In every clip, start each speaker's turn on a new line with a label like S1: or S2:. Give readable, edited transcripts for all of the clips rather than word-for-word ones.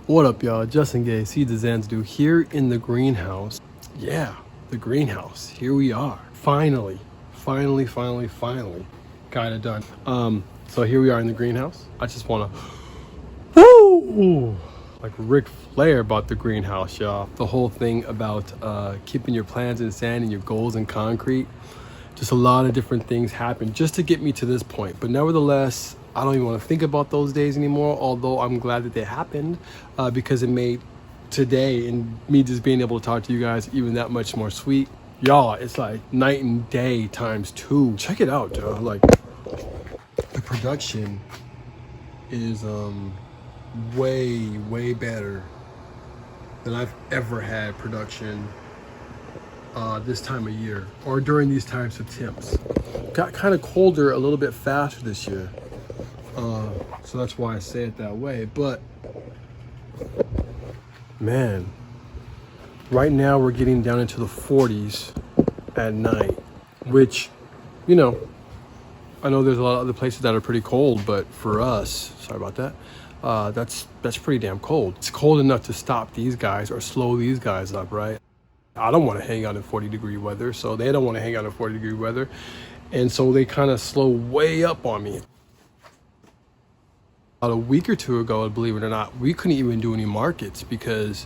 S1: What up, y'all? Justin Gay, Seeds of Xanadu here in the greenhouse. Yeah, the greenhouse. Here we are. Finally got it done. So here we are in the greenhouse. I just wanna woo! Like Ric Flair about the greenhouse, y'all. The whole thing about keeping your plans in sand and your goals in concrete. Just a lot of different things happened just to get me to this point. But nevertheless, I don't even want to think about those days anymore, although I'm glad that they happened because it made today and me just being able to talk to you guys even that much more sweet. Y'all, it's like night and day times 2. Check it out, dude. Like, the production is way better than I've ever had production this time of year or during these types of temps. Got kind of colder a little bit faster this year, so that's why I say it that way. But man, right now we're getting down into the 40s at night, which, you know, I know there's a lot of other places that are pretty cold, but for us, sorry about that, that's pretty damn cold. It's cold enough to stop these guys or slow these guys up, right? I don't want to hang out in 40-degree weather, so they don't want to hang out in 40-degree weather. And so they kind of slow way up on me. About a week or two ago, believe it or not, we couldn't even do any markets because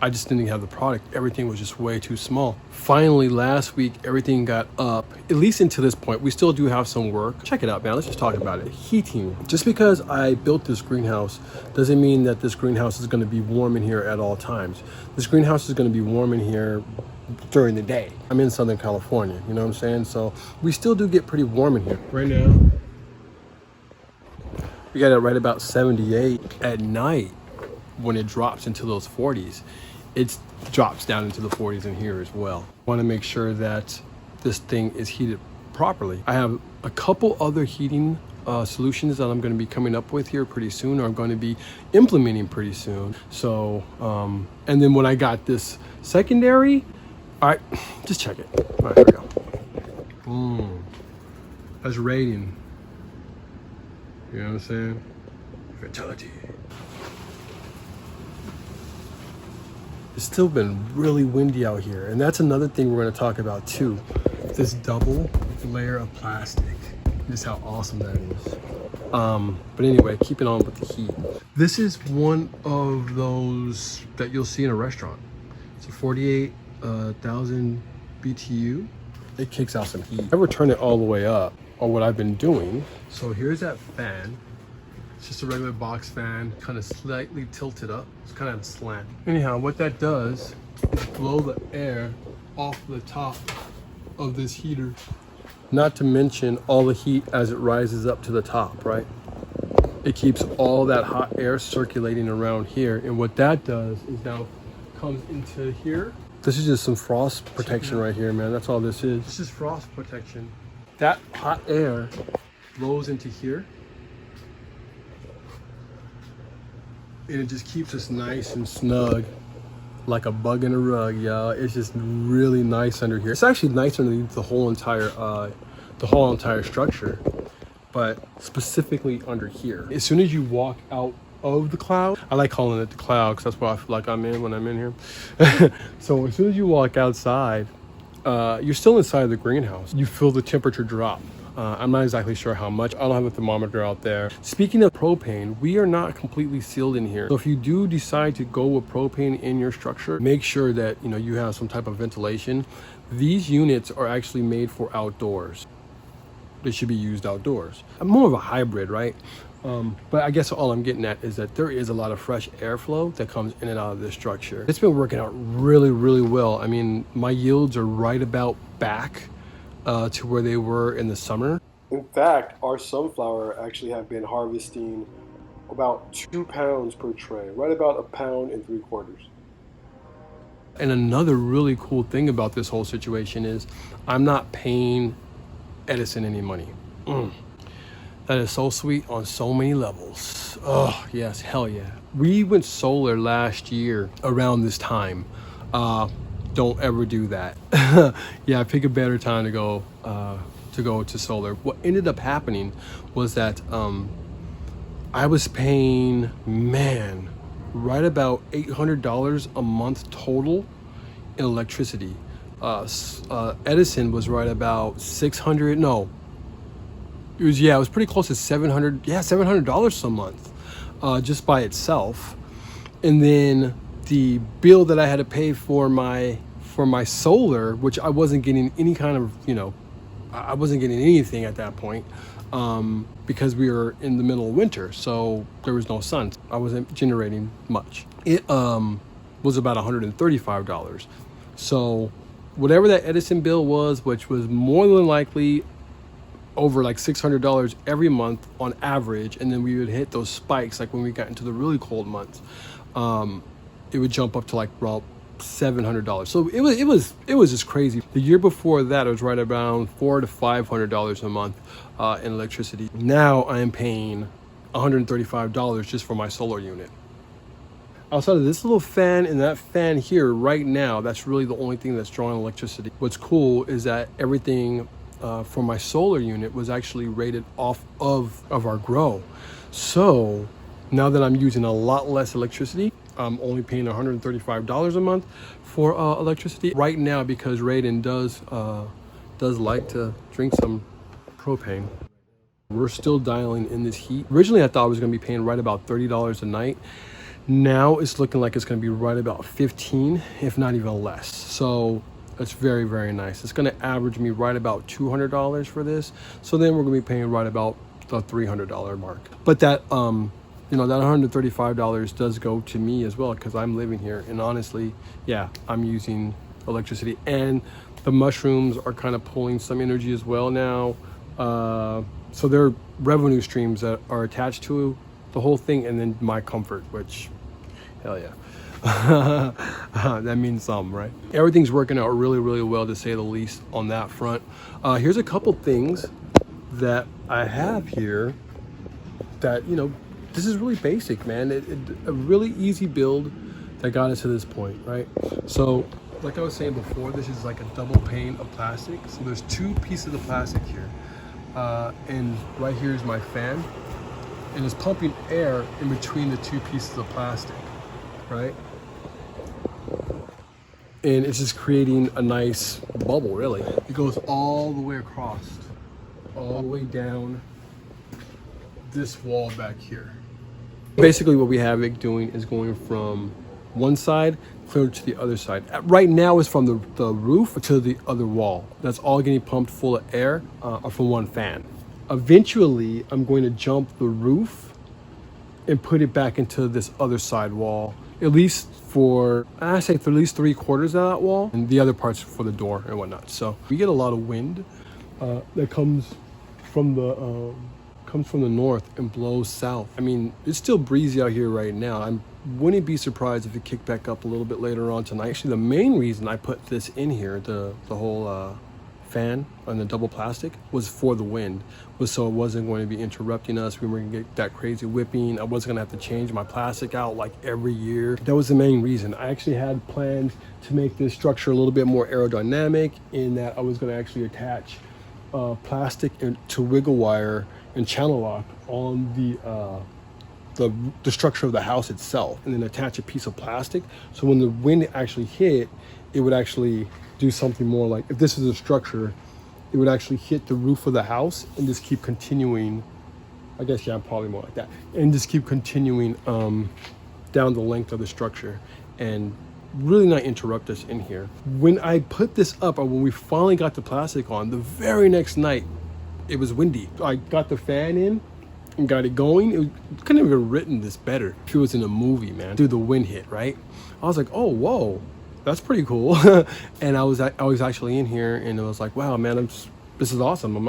S1: I just didn't have the product. Everything was just way too small. Finally, last week, everything got up, at least until this point. We still do have some work. Check it out, man. Let's just talk about it. Heating. Just because I built this greenhouse doesn't mean that this greenhouse is going to be warm in here at all times. This greenhouse is going to be warm in here during the day. I'm in Southern California, you know what I'm saying? So we still do get pretty warm in here. Right now, we got it right about 78. At night, when it drops into those 40s, it drops down into the 40s in here as well. I want to make sure that this thing is heated properly. I have a couple other heating solutions that I'm going to be coming up with here pretty soon, or I'm going to be implementing pretty soon. So, and then when I got this secondary, all right, just check it. All right, here we go. That's rating. You know what I'm saying? Fertility. It's still been really windy out here, and that's another thing we're going to talk about too. This double layer of plastic, just how awesome that is. But anyway, keeping on with the heat. This is one of those that you'll see in a restaurant. It's a 48,000 BTU. It kicks out some heat. I never turn it all the way up, or what I've been doing. So here's that fan. It's just a regular box fan, kind of slightly tilted up. It's kind of slant. Anyhow, what that does is blow the air off the top of this heater. Not to mention all the heat as it rises up to the top, right? It keeps all that hot air circulating around here. And what that does is now comes into here. This is just some frost protection right here, man. That's all this is. This is frost protection. That hot air blows into here. And it just keeps us nice and snug, like a bug in a rug, y'all. It's just really nice under here. It's actually nice underneath the whole entire structure, but specifically under here. As soon as you walk out of the cloud, I like calling it the cloud because that's what I feel like I'm in when I'm in here. So as soon as you walk outside, you're still inside the greenhouse. You feel the temperature drop. I'm not exactly sure how much. I don't have a thermometer out there. Speaking of propane, we are not completely sealed in here. So if you do decide to go with propane in your structure, make sure that you have some type of ventilation. These units are actually made for outdoors. They should be used outdoors. I'm more of a hybrid, right? But I guess all I'm getting at is that there is a lot of fresh airflow that comes in and out of this structure. It's been working out really well. I mean, my yields are right about back to where they were in the summer. In fact, our sunflower actually have been harvesting about 2 pounds per tray, right about 1.75 pounds. And another really cool thing about this whole situation is I'm not paying Edison any money. That is so sweet on so many levels. Oh yes, hell yeah. We went solar last year around this time. Don't ever do that. Yeah, pick a better time to go to solar. What ended up happening was that I was paying, man, right about $800 a month total in electricity. Edison was right about 600. No, it was pretty close to 700. Yeah, $700 a month, just by itself. And then the bill that I had to pay for my solar, which I wasn't getting any kind of, I wasn't getting anything at that point, because we were in the middle of winter, so there was no sun. I wasn't generating much. It was about $135. So whatever that Edison bill was, which was more than likely over like $600 every month on average, and then we would hit those spikes like when we got into the really cold months, it would jump up to like about $700. So it was just crazy. The year before that, it was right around $400 to $500 a month in electricity. Now I am paying $135 just for my solar unit. Outside of this little fan and that fan here right now, that's really the only thing that's drawing electricity. What's cool is that everything for my solar unit was actually rated off of our grow. So now that I'm using a lot less electricity, I'm only paying $135 a month for electricity right now, because Raiden does like to drink some propane. We're still dialing in this heat. Originally, I thought I was going to be paying right about $30 a night. Now it's looking like it's going to be right about 15, if not even less. So that's very, very nice. It's going to average me right about $200 for this. So then we're going to be paying right about the $300 mark. But that that $135 does go to me as well, because I'm living here, and honestly, yeah, I'm using electricity, and the mushrooms are kind of pulling some energy as well now. So there are revenue streams that are attached to the whole thing, and then my comfort, which, hell yeah. That means something, right? Everything's working out really, really well, to say the least, on that front. Here's a couple things that I have here that, this is really basic, man. A really easy build that got us to this point, right? So, like I was saying before, this is like a double pane of plastic. So there's two pieces of plastic here. And right here is my fan. And it's pumping air in between the two pieces of plastic, right? And it's just creating a nice bubble, really. It goes all the way across, all the way down this wall back here. Basically what we have it doing is going from one side clear to the other side. Right now it's from the roof to the other wall. That's all getting pumped full of air from one fan. Eventually I'm going to jump the roof and put it back into this other side wall, at least for at least 3/4 of that wall, and the other parts for the door and whatnot. So we get a lot of wind that comes from the north and blows south. I mean, it's still breezy out here right now. I wouldn't be surprised if it kicked back up a little bit later on tonight. Actually, the main reason I put this in here, the whole fan on the double plastic, was for the wind, was so it wasn't going to be interrupting us. We weren't going to get that crazy whipping. I wasn't going to have to change my plastic out like every year. That was the main reason. I actually had plans to make this structure a little bit more aerodynamic, in that I was going to actually attach plastic to wiggle wire and channel lock on the structure of the house itself, and then attach a piece of plastic, so when the wind actually hit, it would actually do something more like, if this is a structure, it would actually hit the roof of the house and just keep continuing. I guess, yeah, probably more like that, and just keep continuing down the length of the structure and really not interrupt us in here. When I put this up, or when we finally got the plastic on, the very next night it was windy. I got the fan in and got it going. It couldn't have written this better if it was in a movie, man. Dude, the wind hit, right? I was like, oh, whoa, that's pretty cool. And I was actually in here, and it was like, wow, man, this is awesome. I'm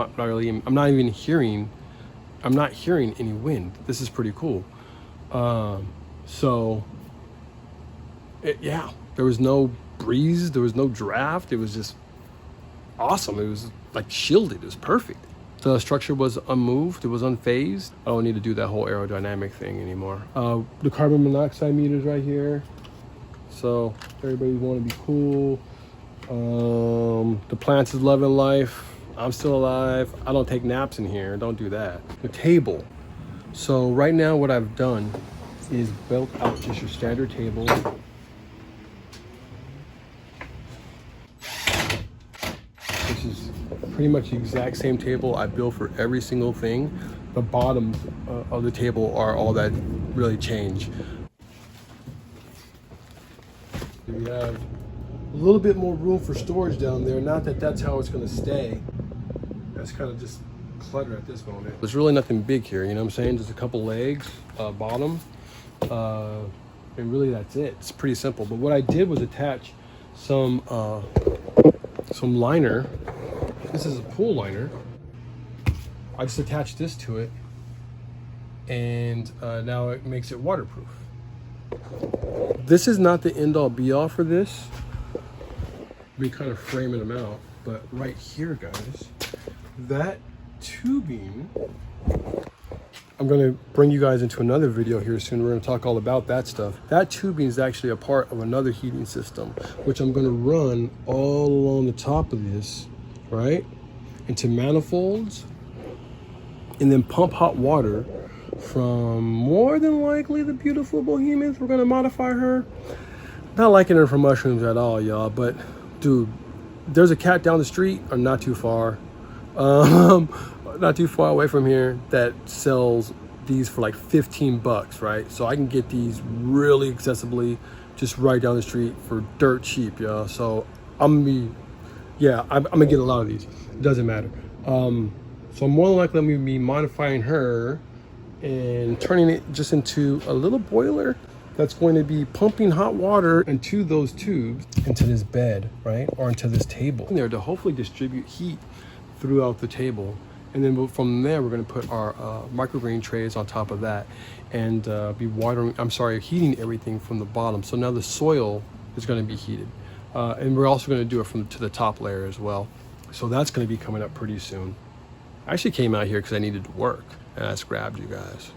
S1: not hearing any wind. This is pretty cool. Yeah, there was no breeze, there was no draft. It was just awesome. It was like shielded. It was perfect. The structure was unmoved, it was unfazed. I don't need to do that whole aerodynamic thing anymore. The carbon monoxide meter's right here. So everybody want to be cool. The plants is loving life. I'm still alive. I don't take naps in here, don't do that. The table. So right now what I've done is built out just your standard table. This is pretty much the exact same table I built for every single thing. The bottoms of the table are all that really change. We have a little bit more room for storage down there. Not that that's how it's going to stay. That's kind of just clutter at this moment. There's really nothing big here, you know what I'm saying? Just a couple legs, bottom, and really that's it. It's pretty simple. But what I did was attach some liner. This is a pool liner. I just attached this to it, and now it makes it waterproof. This is not the end all be all for this. We kind of framing them out, but right here, guys, that tubing, I'm going to bring you guys into another video here soon. We're going to talk all about that stuff. That tubing is actually a part of another heating system, which I'm going to run all along the top of this, right, into manifolds, and then pump hot water from more than likely the beautiful Bohemians. We're going to modify her. Not liking her for mushrooms at all, y'all, but dude, there's a cat down the street, or not too far, not too far away from here, that sells these for like 15 bucks, right? So I can get these really accessibly just right down the street for dirt cheap, y'all. So I'm gonna get a lot of these. It doesn't matter. So more than likely I'm gonna be modifying her and turning it just into a little boiler that's going to be pumping hot water into those tubes, into this bed, right? Or into this table in there to hopefully distribute heat throughout the table. And then from there, we're going to put our microgreen trays on top of that and be heating everything from the bottom. So now the soil is going to be heated. And we're also going to do it to the top layer as well. So that's going to be coming up pretty soon. I actually came out here because I needed to work, and I just grabbed you guys.